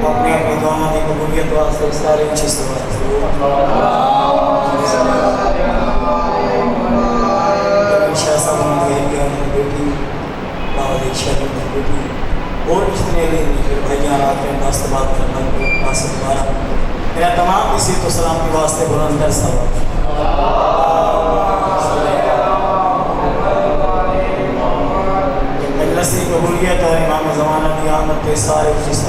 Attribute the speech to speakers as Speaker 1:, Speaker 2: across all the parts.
Speaker 1: अपनी अपनी दुआओं की कबूलियत वास्ते सारी चीज़ बेटी और जितने भाईजान आते हैं बात करना मेरा तमाम किसी तो सलाम के वास्ते बुलंदर सवाल मजलसी कबूलियत और इमाम ज़माना की आमद पे सारे चीज़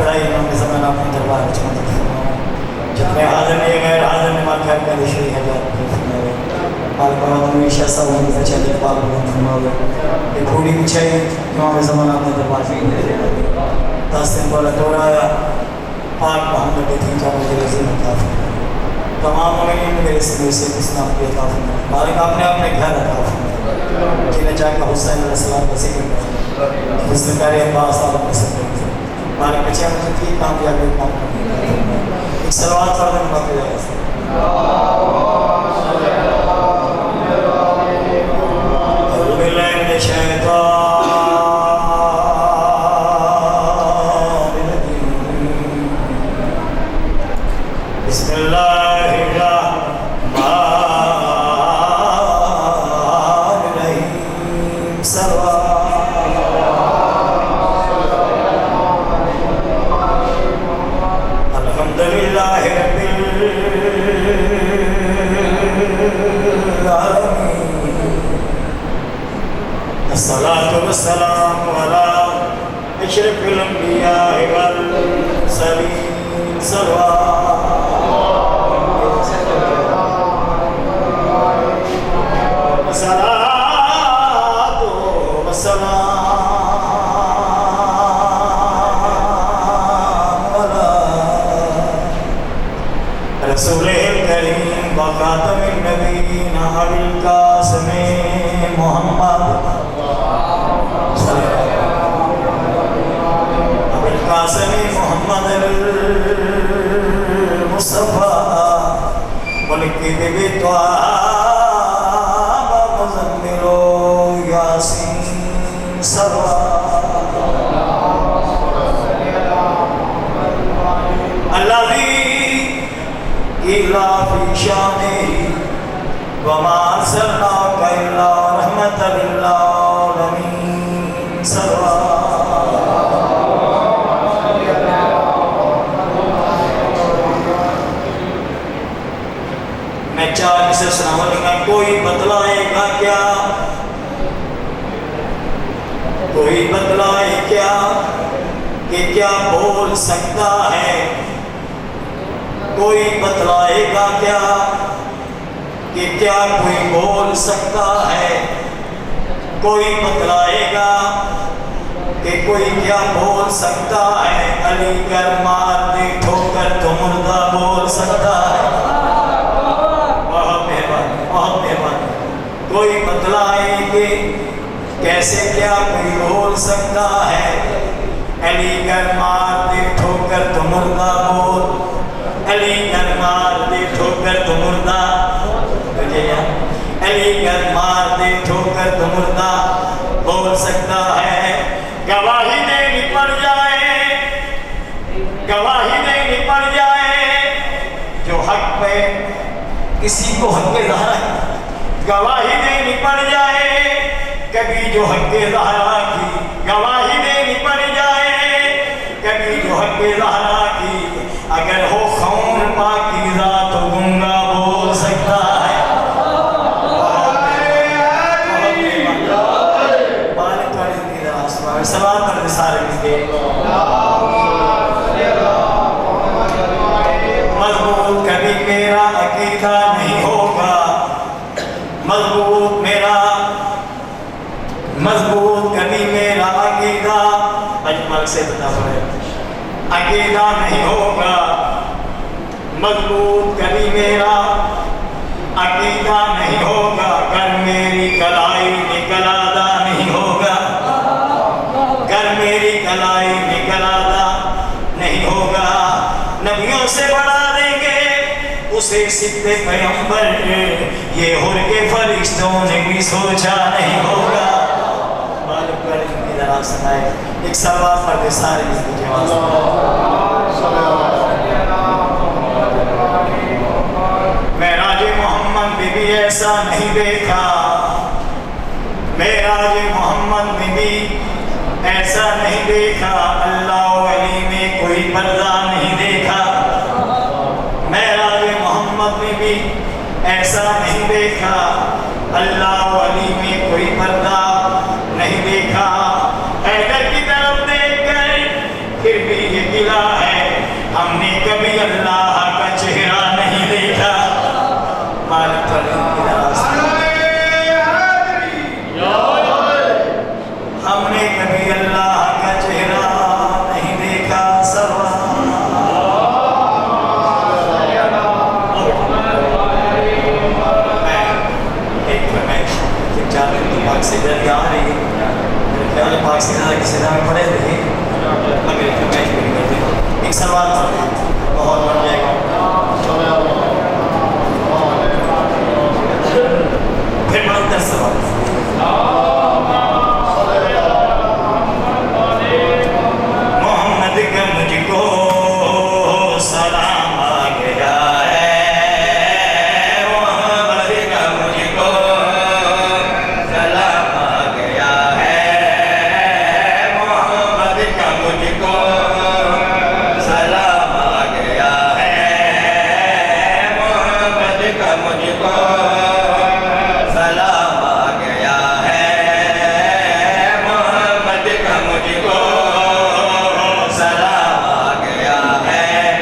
Speaker 1: पढ़ाई अपने दरबार जितने हाजिर नहीं गैर हाजिर ने मार कर हमेशा सब चले पूरी चाहिए इमाम ज़माना अपने दरबार में 10 दिन पहले दोहराया पाक मोहम्मद थी का मुझे तमाम मेरे से इस्लाम की मालिक आपने अपने घर जिन्हें जाकर हुसैन अलैहिस्सलाम का जिक्र हुस्न करे अब्बास आलम के सब मालिक बच्चे मुझे ठीक कामयाबी काम एक सलवात पढ़ दें बात जाएगा कोई बतलाएगा क्या कोई बतलाए क्या कि क्या बोल सकता है कोई बतलाएगा क्या कि क्या कोई बोल सकता है कोई बतलाएगा कि कोई क्या बोल सकता है अली कर मार दे ठोकर तो मुर्दा बोल सकता है कोई बतलाएंगे कैसे क्या कोई बोल सकता है अली कर मार दे ठोकर तो मुर्दा बोल अली कर मार दे ठोकर तो मुर्दा अली कर मार दे ठोकर तो मुर्दा बोल सकता है गवाही देनी पड़ जाए गवाही देनी पड़ जाए जो हक पे किसी को हक के ज़हरा गवाही देनी पड़ जाए कभी जो हक ज़हरा की गवाही देनी पड़ जाए कभी जो हक ज़हरा की अगर हो खौन पाकीज़ा तो गूंगा बोल सकता है सवाल कर सारे अकीदा नहीं होगा मजबूत कभी मेरा अकीदा नहीं होगा, कर मेरी कलाई निकलादा नहीं होगा, कर मेरी कलाई निकलादा नहीं होगा। नबियों से बढ़ा देंगे उसे सिद्दे पैगंबर, ये हुर के फरिश्तों ने भी सोचा नहीं होगा। मालूम कर इनकी जरा सुनाए एक सवाल पर सारे इसकी जवाब। मेराज मोहम्मद में भी ऐसा नहीं देखा, मेराज मोहम्मद में भी ऐसा नहीं देखा, अल्लाह वली में कोई पर्दा नहीं देखा। मेराज मोहम्मद में भी ऐसा नहीं देखा, अल्लाह वली में कोई पर्दा नहीं देखा। हैदर की तरफ देखकर फिर भी ये गिला है, हमने कभी अल्लाह का चेहरा नहीं देखा। मालिक पर हमने कभी अल्लाह का चेहरा नहीं देखा। पाक से जल्दी आ रही है, पाक से ज़्यादा किसी में पड़े रही अगर मैच भी करते एक सवाल बहुत बढ़ जाएगा। फिर बहत्तर सवाल। मोहम्मद का मुझको सलाम आ गया है, मोहम्मद का मुझको सलाम आ गया है, मोहम्मद का मुझको सलाम आ गया है, मोहम्मद का मुझको सलाम आ गया है, मोहम्मद का मुझको सलाम आ गया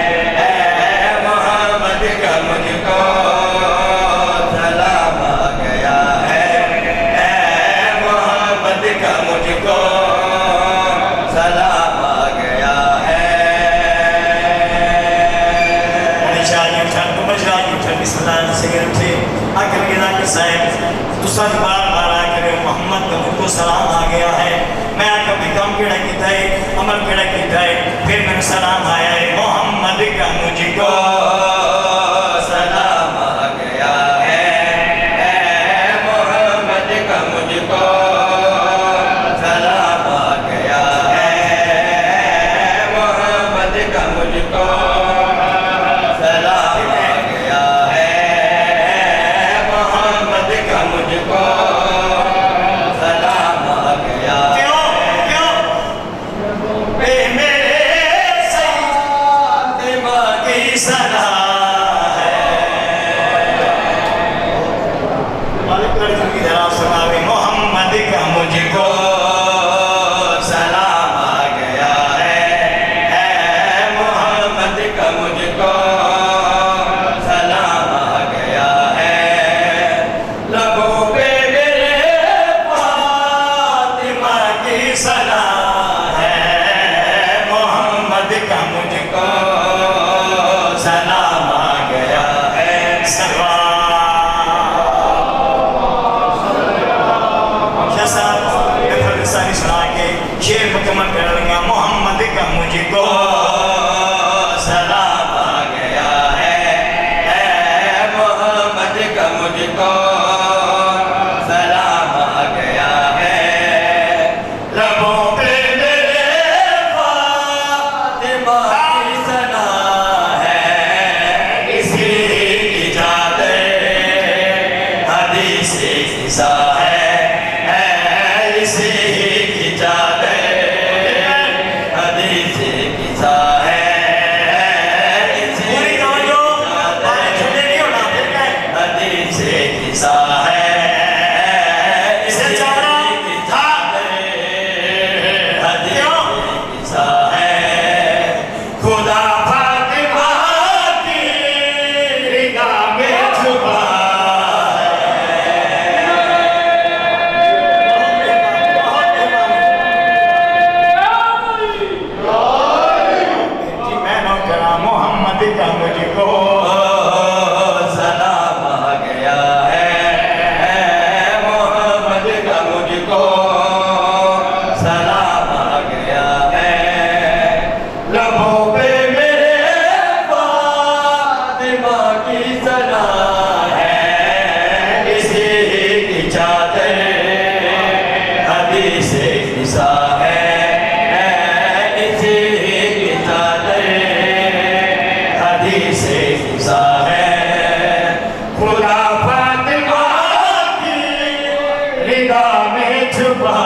Speaker 1: है, मोहम्मद का मुझको सलाम आ गया है, मोहम्मद का मुझको सलाम आ गया है। आकर के ना साहब तुसा बार बार आकर मोहम्मद का मुझको सलाम आ गया है, मैं आकर भी काम केड़ा कीता है, अमल केड़ा कीता है, फिर मैंने सलाम आया है, मोहम्मद का मुझको सलाम आ गया है, मोहम्मद का मुझको सलाम आ गया है, मोहम्मद का मुझको सलाम आ गया है, मोहम्मद का मुझको सलाम आ गया। क्यों क्यों बे मेरे सईद दिमागी सलाह है। मालिक की जरा सुनावे मोहम्मद का मुझको सलाम आ गया है, मोहम्मद का मुझको सलाम आ गया है, लबों पे मेरे फातिमा की सलाम है, मोहम्मद का मुझको सलाम हदीस किस्सा है खुदा फातिमा की रिदा में छुपा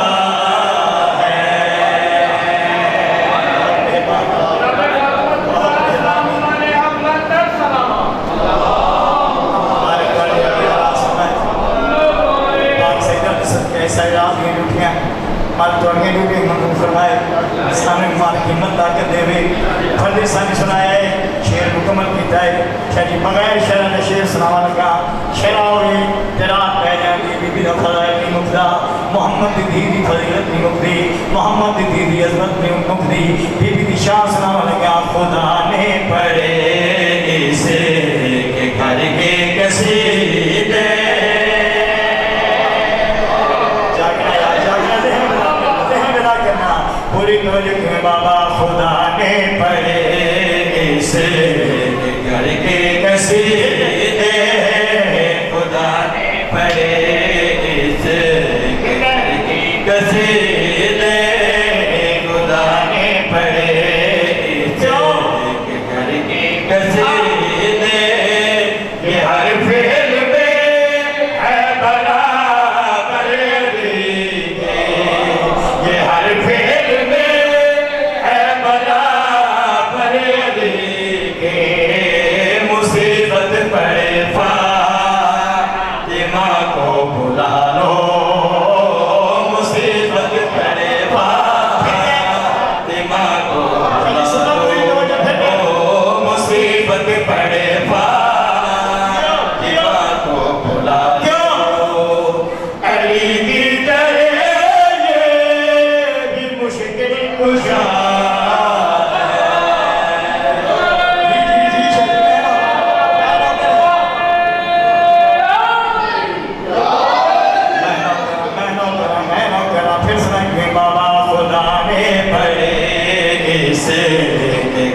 Speaker 1: माल तोड़ने डूबे मंगू फरमाए सामने माल कीमत ताकत देवे फर्दे सामने सुनाए शेर मुकम्मल कीता है शायद बगैर शरण ने शेर सुनावा लगा शेरावे तेरा पै जाएगी बीबी दा फज़ाइल नहीं मुकदा मोहम्मद दी दी फजीलत नहीं मुकदी मोहम्मद दी दी अज़मत नहीं मुकदी बीबी दी शान सुनावा लगा खुदा ने पढ़े इसे के घर के कसीदे पूरी तोजह में बाबा खुदा ने पढ़े इस घर के कसीदे खुदा ने पढ़े इस घर के कसीदे खुदा ने पढ़े इस घर के कसीदे ये हर फेल में है बराबर ये हर फेल मुसीबत पड़े फातिमा को बुला लो मुसीबत पड़े फातिमा को बुला लो मुसीबत पड़े फातिमा को बुला लो अली की तरह ये भी मुश्किल कुशा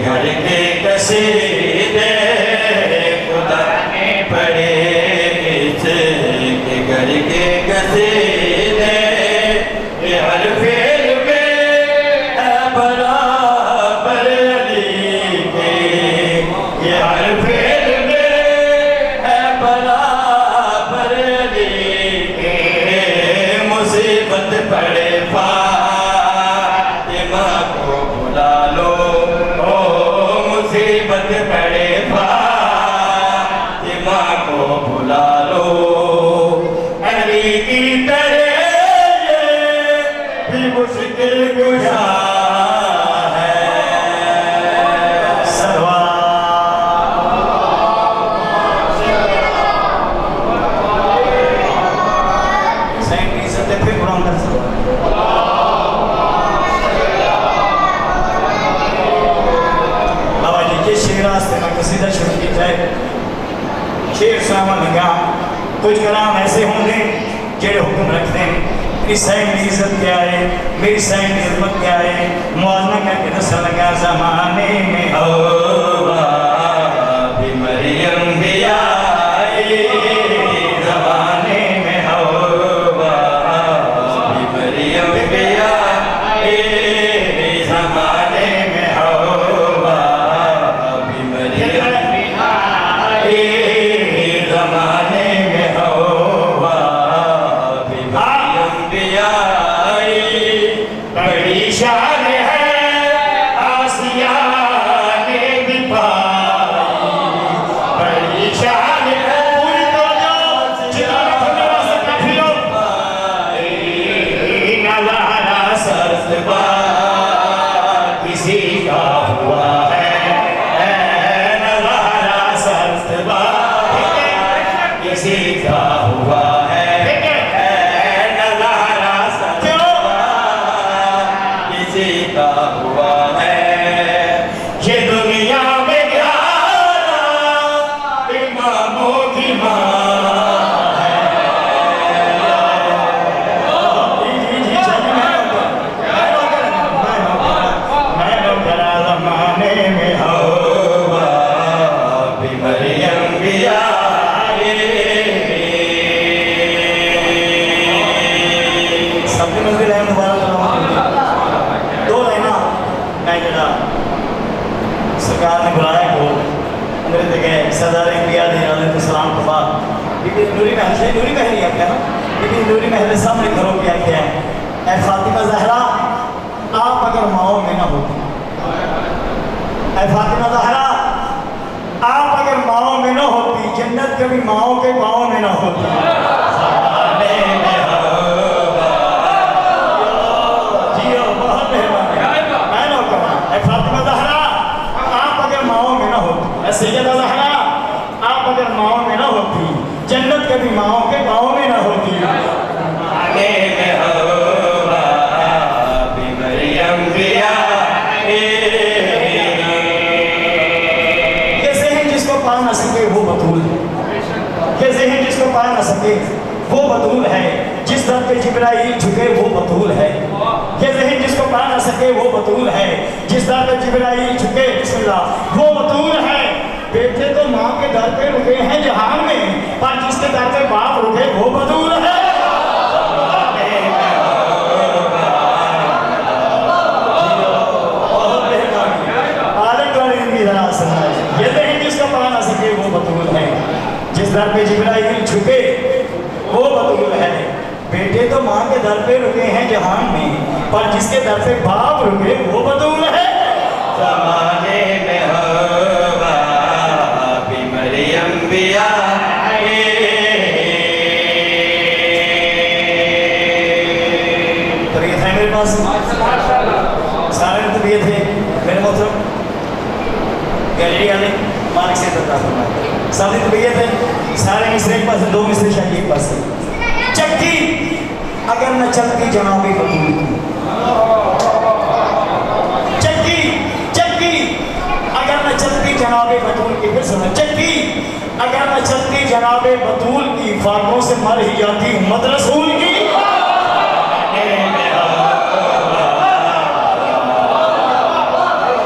Speaker 1: घर के कसीदे खुदा ने पढ़े इस घर के कसीदे ये हर फेल में है बराबर अली के ये हर फेल में है बराबर अली के मुसीबत पड़े फातिमा को बुला लो मुसीबत पड़े फातिमा को बुला लो अली की तरह ये भी मुश्किल कुशा है सरवा सैन की सत्य फिर कुरान कर रास्ते में कसीदा शुरू की जाए शेर सुनावा लगा कुछ कलाम ऐसे होंगे जेड़े हुक्म रखते हैं मेरी साईं की इज्जत क्या है मेरी साईं की इज्जत क्या है मुआवजा करके दस लगा ज़माने में भी मरियम भी आई ज़माने में भी मरियम भी आई ज़माने में ज़माने में बड़ी शान है आसिया ने भी नूरी महल से नूरी महल ही क्या ना, लेकिन नूरी महल सामने करो क्या क्या है। ऐ फातिमा ज़हरा, आप अगर माओ में ना होती, ऐ फातिमा ज़हरा, आप अगर माओ में ना होती, जन्नत कभी माओ के पाँव में ना होती। जियो बहुत मेहरबानी, मैं ना कहना। ऐ फातिमा ज़हरा, आप अगर माओ में ना होती, ऐ सैयदा ज़हरा, आप अगर माओ में ना होती, जन्नत कभी माओ के पाँव में ना होती। आगे में होगा मरियम बिया, ये ज़हन जिसको पा ना सके वो बतूल है, ये ज़हन जिसको पा ना सके वो बतूल है। जिस दर पे जिब्राइल झुके वो बतूल है, ये ज़हन जिसको पा ना सके वो बतूल है। जिस दर पे जिब्राइल झुके बिस्मिल्लाह वो बतूल है। बेटे तो माँ के दर पे रुके हैं जहान में, पर जिसके दर पे बाप रुके वो बतूल है। ये ज़हन जिसको पा ना सके वो बतूल है। जिस दर पे जिब्राइल झुके वो बतूल है। बेटे तो माँ के दर पे रुके हैं जहान में, पर जिसके दर पे बाप रुके वो बतूल है। ज़माने में होगा मरियम बिया, तबीयत है मेरे पास, सारे तबीयत है मेरे मोहतरम गैलरी वाले मालिक से तता फरमाए, सारी तबीयत है। सारे मिसरे के पास, दो मिसरे शायद एक पास है। चक्की अगर न चलती जनाबे बतूल की, चक्की चक्की अगर न चलती जनाबे बतूल की, फिर सुनो, चक्की अगर न चलती जनाबे बतूल की, फाकों से मर ही जाती उम्मत रसूल की।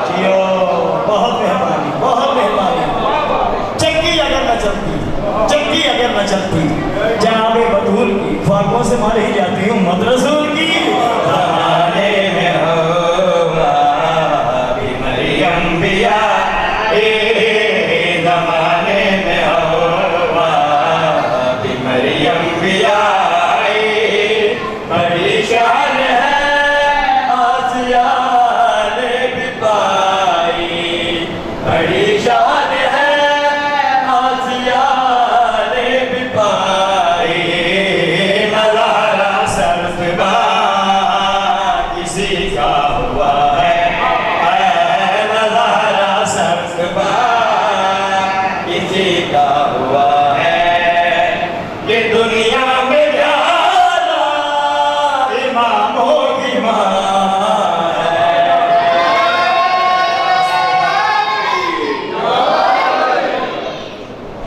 Speaker 1: जियो बहुत मेहरबानी, बहुत मेहरबानी। चक्की अगर न चलती, चक्की अगर न चलती जनाबे बतूल की, फाकों से मर ही जाती उम्मत रसूल की। ज़माने में होगा मरियम बिया, ज़माने में होगा मरियम बिया, बड़ी शान है आसिया ने भी पाई, बड़ी शान है आसिया ने भी पाई। नज़ारा सरफ़बा किसी का हुआ है, नज़ारा सरफ़बा किसी का हुआ है। ये दुनिया में ज़्यादा इमामों की माँ है।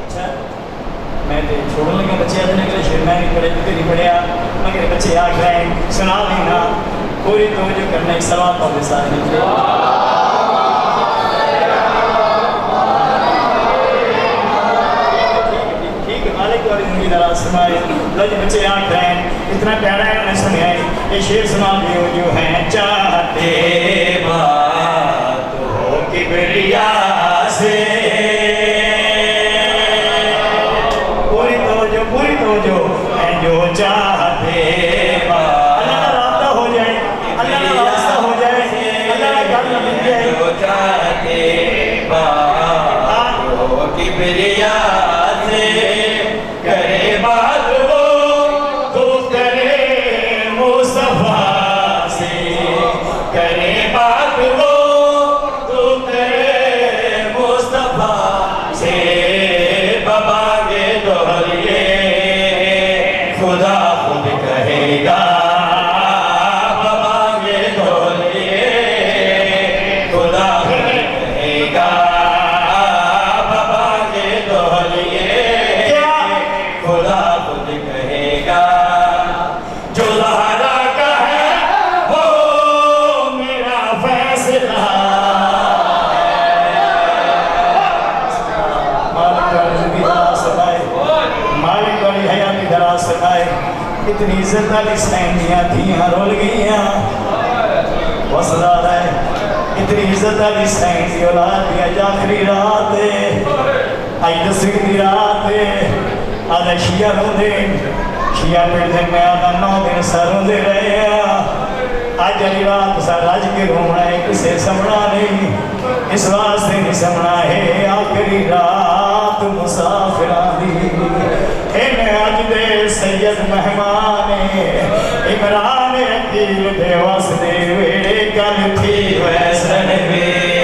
Speaker 1: अच्छा, मैं तो छोड़ने लगा बच्चे आने के लिए, शेर मैं नहीं पढ़े तो नहीं पढ़िया, मगर बच्चे आ गए सुना देना पूरी तो जो करना एक सवाल पाते सारे निकले। ठीक है, मालिक और जिंदगी दराज सुनाए। लो जी बच्चे आ गए, इतना प्यारा है उन्हें सुनाए। ये शेर सुना दियो जो है, चाहते बात हो किबरिया से, पूरी तो जो है जो चाहते बात, अल्लाह का रास्ता हो जाए, अल्लाह का रास्ता हो जाए, अल्लाह का घर न मिल जाए। जो चाहते बात हो किबरिया से, करे बात वो तो करे मुस्तफा से, करे बात वो तो करे मुस्तफा से। बबागे दोहरिए खुदा खुद कहेगा, बबागे दोहरिए खुदा खुद कहेगा, बबागे दोहरिए खुदा खुद कहेगा। जो ज़हरा का है वो मेरा फैसला मालिक वाली हयाती दराज सकाए। इतनी इज्जत वाली सैनियाँ थियाँ रोल गईयाँ, वसदार है इतनी इज्जत वाली सैन की औलाद दी। अज आखिरी रात है, अज 10वीं दी रात है, आधा शिया रोंदे शिया पिटदे मैं आधा 9 दिन सर रोंदे रहे अज वाली रात सा रज के रोना है किसे समना नहीं इस वास्ते नहीं समना है आखिरी रात मुसाफिरा दी इन अज दे सैयद मेहमान इमरान अकील दे वास्ते वेड़े गल थी वैसन वे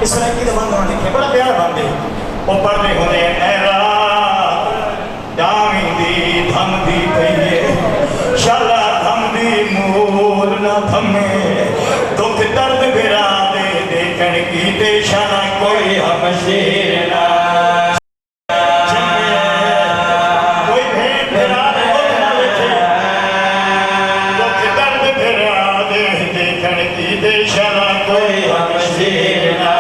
Speaker 1: इस तरह की बंद होने लिखे बड़ा प्यार बंदे वो पढ़ने होने दामी धम दी पई शाला धम दी मूल न थमे दुख दर्द बिरा दे देखण की ते शाला कोई हम शेर ना कोई भेंट बिरा दे ना देखे दुख दर्द बिरा दे देखण की ते शाला कोई हम शेर ना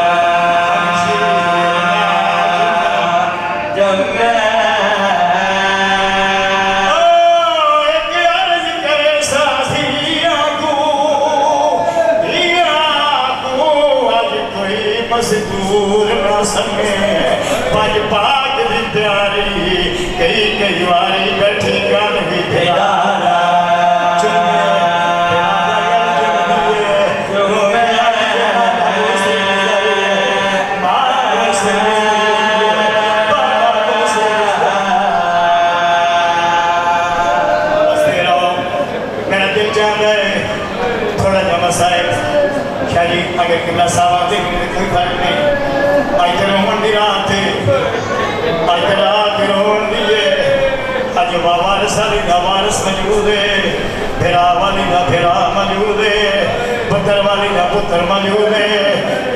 Speaker 1: मजदूर ना समे पज पाक दी प्यारी कई वारी बैठी गल भी प्यारा मेरा दिल चाहता है थोड़ा जा मसाइल शायद अगर किबला साहब आते कोई फर्क नहीं आज रोमन की रात आज रात रोन दिए अज वारस वाली का वारस मौजूद है फिरा वाली का फिरा मौजूद है पुत्र वाली का पुत्र मौजूद है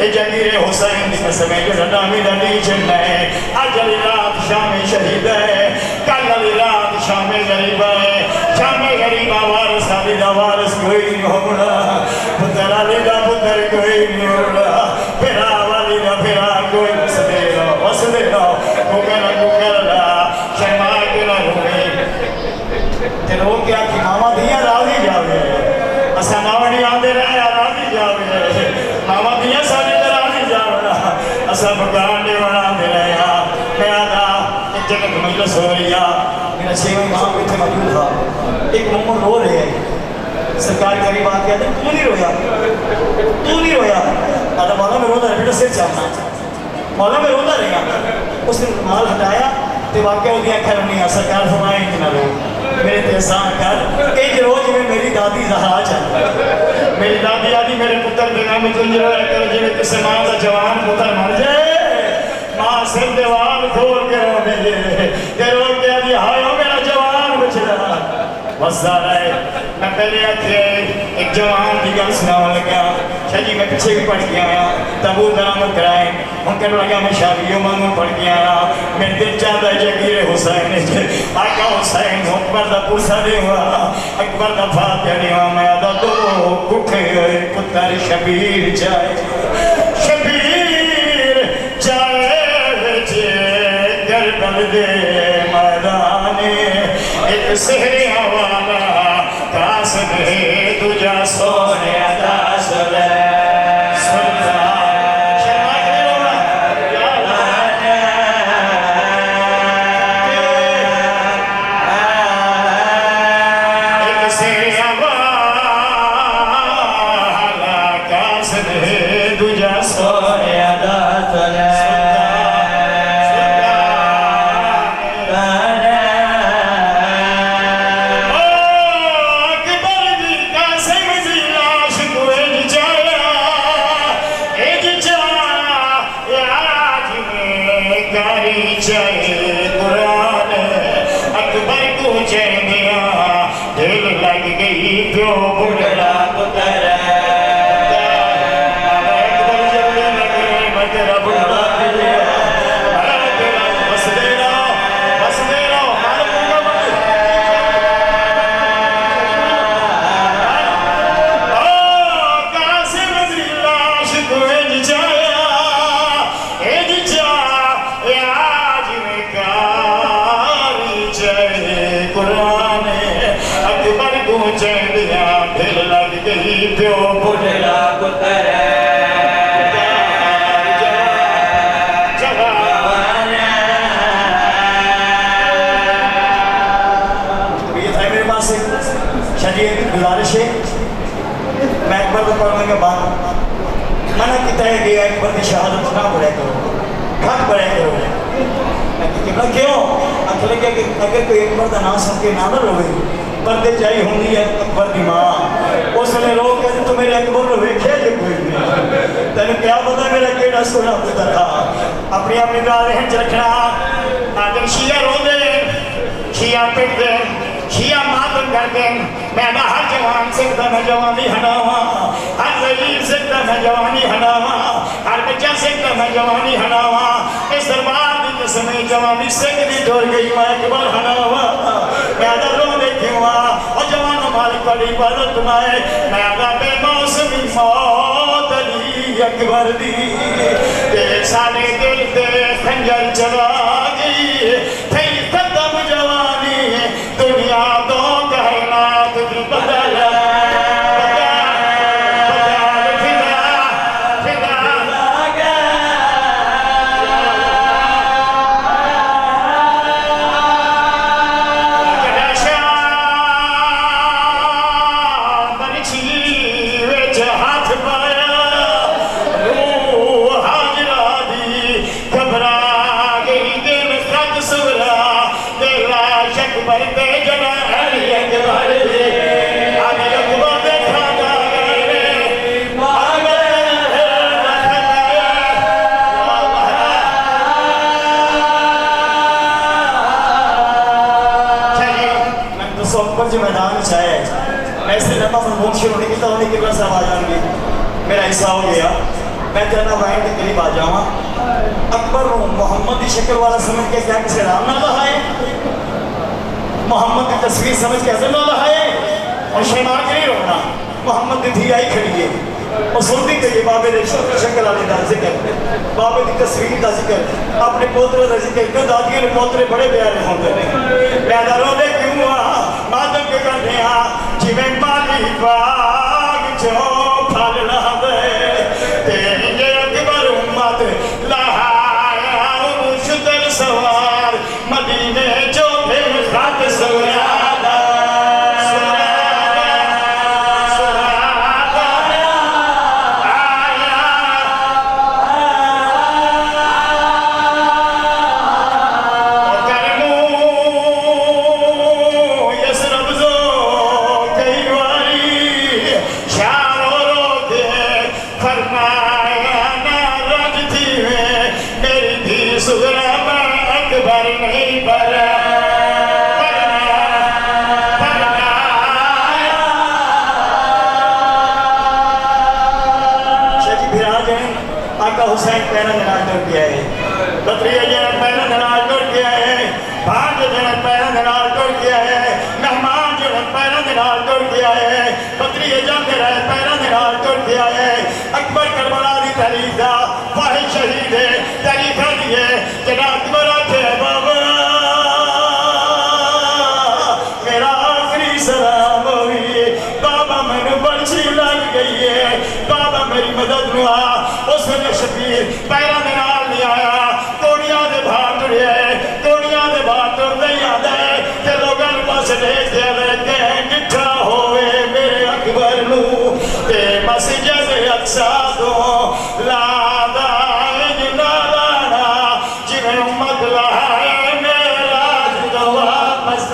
Speaker 1: ये जगीरे हुसैन की कसम है जो डामी का टीचर है अज वाली रात शाम शहीद है कल वाली रात शाम गरीब है शाम गरीबा वारस वाली का वारस कोई नहीं होना पुत्र वाली का पुत्र कोई नहीं होना फिरा वाली का फिरा कोई वसदे रहो कुकर शर्मा के ना होने तेरो क्या कि मामा दिया राजी जावे असा नावड़ी आंदे रहे राजी जावे मामा दिया सारी राजी जावे असा भगवान ने बना दे रहे मैं आदा एक जगह मजलिस हो रही मेरा सेवा इमाम इतने मौजूद था एक मोमन रो रहे हैं सरकार करीब आ गया तू नहीं रोया अरे मौला में रोता बेटा सिर चाहना मौला में रोता रहेगा उसने रुमाल हटाया तो वाकया उसकी अखा नहीं सरकार फरमाए कि ना रो मेरे तेहसान कर एक रोज में मेरी दादी जहरा चल मेरी दादी आदि मेरे पुत्र के नाम में तुझे रोया कर जिन्हें किसी माँ का जवान पुत्र मर जाए माँ सिर दीवार खोल के रो मेरे रो के आदि हाय हो मेरा जवान बचड़ा बस रहा है मैं पहले आखे एक जवान की गल सुनावन लगा। शाह जी मैं पीछे भी पढ़ के आया, तबू दरामद कराए, हम कहने लगा मैं शादियों मांगू पढ़ के आया। मेरे दिल चाहता है जगीर हुसैन आका हुसैन अकबर का पुरसा देवा, अकबर का फातिहा देवा। मैं आदा दो भूखे पुत्र शबीर जाए, शबीर जाए गर्दन दे मैदाने, एक सहरिया वाला कास दे तुझा सोने दास ले। गुजारिश है मैं अकबर को पढ़ने के बाद मना किया है कि अकबर की शहादत ना पढ़े करो, हक पढ़े करो। मैं क्यों अखिले के अगर कोई अकबर का नाम सुन के ना रोवे पर्दे चाही होंगी है अकबर की माँ उस वे लोग कहते तो मेरे अकबर को वेख्या जो कोई नहीं तेन क्या पता मेरा केड़ा सोना पुत्र था। अपनी अपनी गाल च रखना आदम शिया रोंदे शिया पिटदे शिया मातम करते। मैं हर जवान सिखता मैं जवानी हटावा, हर गरीब सिखता मैं जवानी हटावा, हर बच्चा सिखता मैं जवानी हटावा। इस दरबार की कसम जवानी सिख दी डोर गई मैं अकबर हटावा। मैं आदा रो देखूँगा और जवान मालिक बड़ी इबादत बनाए। मैं आदा बेमौसमी मौत अली अकबर दी ते सारे दिल ते खंजर चला गई थी खत्म जवानी दुनिया दो कहना तुझ बदल मैदान चाहे ऐसे लम्बा मनमोहन शुरू नहीं किया उन्हें कितना सब आ जाएंगे मेरा हिस्सा हो गया। मैं कहना वाइन के करीब आ जावा अकबर मोहम्मद की शक्ल वाला समझ के क्या किसी राम ना बहाए मोहम्मद की तस्वीर समझ के हजर ना बहाए और शर्मा के नहीं रोना। मोहम्मद की धी आई खड़ी है और सुनती गई बाबे ने शक्ल वाले का जिक्र बाबे की तस्वीर का जिक्र अपने पोतरे का जिक्र दादियों ने पोतरे बड़े प्यारे होते हैं। पैदा रोदे क्यों मातम के करते हैं जिमें माली बाग जो फल लावे तेरे अकबर उम्मत लहाया मुश्तर सवार मदीने जो फिर खात सवारा शाह पैरों के नाल टुर के आए, भतरीजे जने पैरों के नाल टुर के आए, भांजे जने पैरों के नाल टुर के आए, मेहमान जने पैरों के नाल टुर के आए, भतरीजे जाते रहे पैरों के नाल टुर के आए। अकबर करबला दी तारीख दा वाहिद शहीद है, तारीख दी है जड़ा अकबर आखे बाबा मेरा आखिरी सलाम होई, बाबा मैनू बर्छी लग गई है, बाबा मेरी मदद नु आ। उस वेले शबीर पैरों के नाल नहीं आया, तोड़ियां दे बाहर टुरिया है, तोड़ियां दे बाहर टुरदा ही आंदा है ते लोगां नू पास देख दे कह डिठा होवे मेरे अकबर नू ते मस्जिद अक्सा तो लादा जिना लाना जिवें उम्मत लाए मेरा जो वापस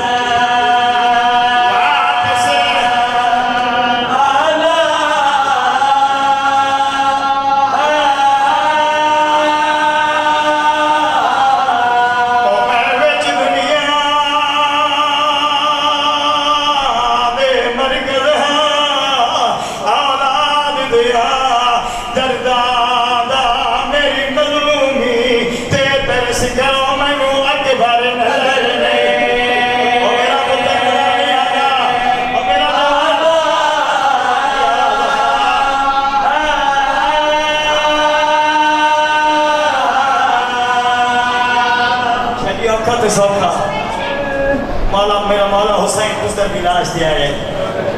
Speaker 1: सौखा मौला मेरा मौला हुसैन पुस्तर की लाश दिया है।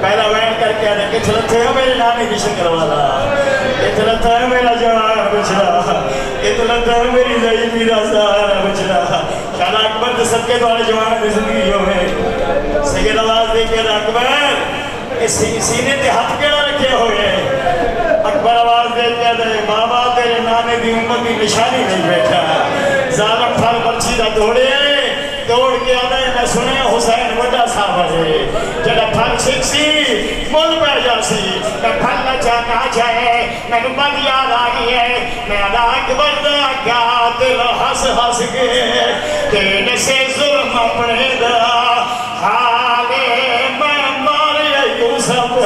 Speaker 1: पहला वैन करके आने कि चलते हो मेरे नानी की शक्ल वाला, ये चलता है मेरा जवान बचड़ा, ये चलता है मेरी ज़ईफ़ी दा सहारा बचड़ा। शाला अकबर के सबके द्वारा जवान की जिंदगी हो गए। सैयद आवाज दे के अकबर इस सीने ते हाथ केड़ा रखे हुए। अकबर आवाज दे के दे बाबा तेरे नाने दी उम्मत की निशानी नहीं बैठा, जालम फल बर्छी दा दौड़े दौड़ के आदा मैं सुने हुसैन वड्डा साहब है जड़ा फल सिक्सी मुल पै जासी मैं फल ना जाना जाए मैनू बंद याद आ गई है मैं अदा अकबर दा क्या दिल हंस हंस के तेरे से जुल्म अपने दा हाले मैं मारे यूसुफ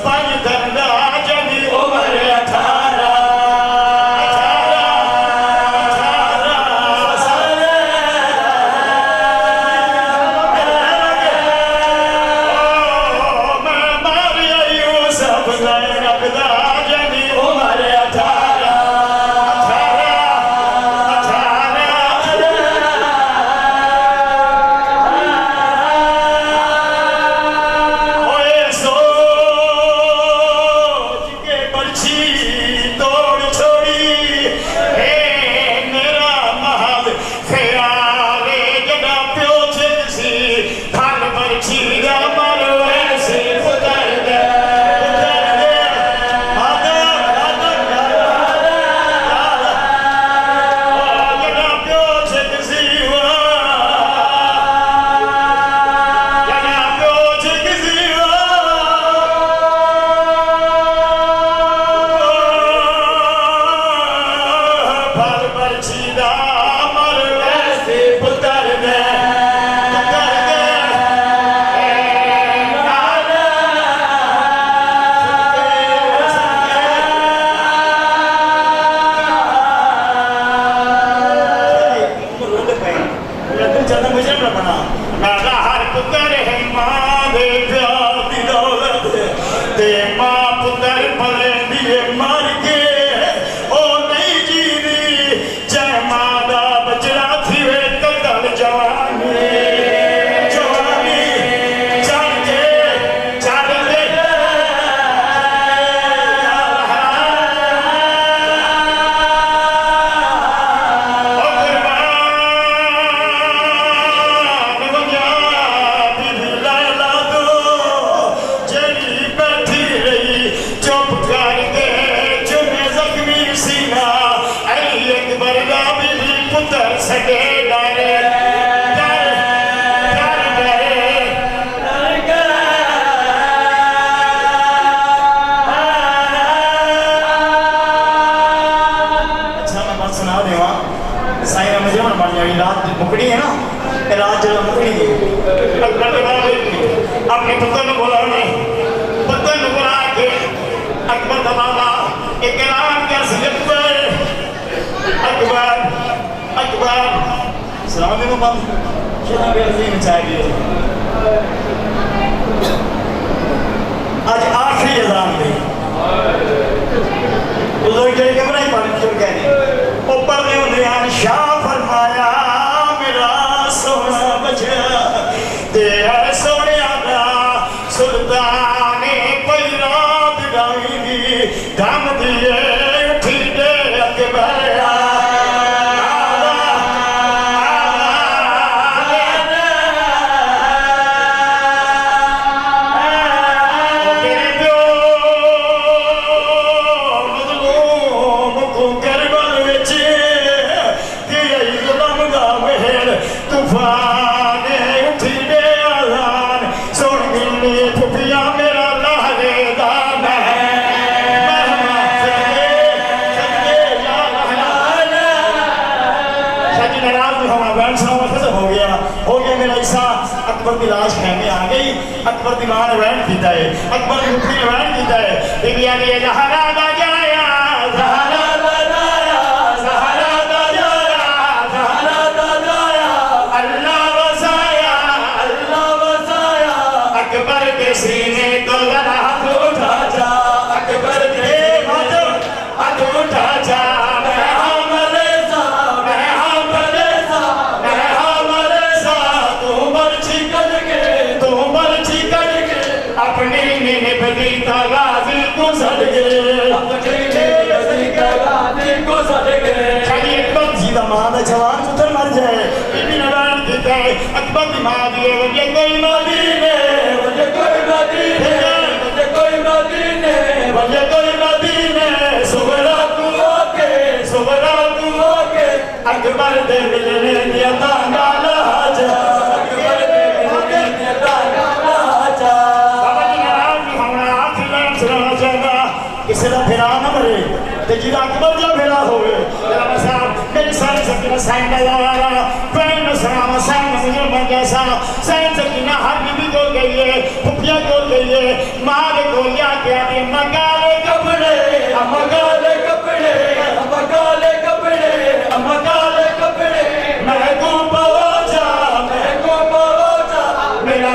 Speaker 1: पंज दंदा जदी उम्र 18 मुकड़ी है ना रात जरा मुकड़ी है अपने पुत्र ने बोला पुत्र ने बोला कि अकबर का बाबा एक ऐलान किया अकबर अकबर सलाम में बंद शरीफ बेअज़ीम चाहिए आज आखिरी अज़ान में लोग जेड़े कमरे ही पढ़ चुके हैं वो पढ़ने होंगे हैं शाह फरमाया मेरा सोना बचा तेरा सोने आदा सुल्ताने कोई रात डाली दम दिए उठी दे अकबर अकबर की लाश खेमे आ गई अकबर की मां ने वैन कीता है अकबर की मुखी ने वैन कीता है बिबिया ने ज़हरा दा जाया ज़हरा दा जाया ज़हरा दा जाया ज़हरा दा जाया अल्लाह वसाया अकबर के सीने को जरा हाथ उठा जा अकबर के हाथ उठा जा जवान पुत्र मर जाए बीबी ने ऐलान किया है अकबर की मां दिए वजह कोई मदीने वजह कोई मदीने वजह कोई मदीने वजह कोई मदीने सुबरा तू आके अकबर दे मिलने दिया तांगा लाजा अकबर दे मिलने दिया तांगा लाजा बाबा जी नाराज नहीं होना आखिर में सुना चाहता किसी का फिरा ना मरे ते जिदा अकबर जा फिरा होवे तेरा साहब मेरी सारी सकीना साइन लगाया फैन सलाम साइन मुझे बन जैसा साइन सकीना हर बीबी को गई है फुफिया को गई है माँ को क्या क्या दे मगाले कपड़े मगाले कपड़े मगाले कपड़े महबूब बाजा मेरा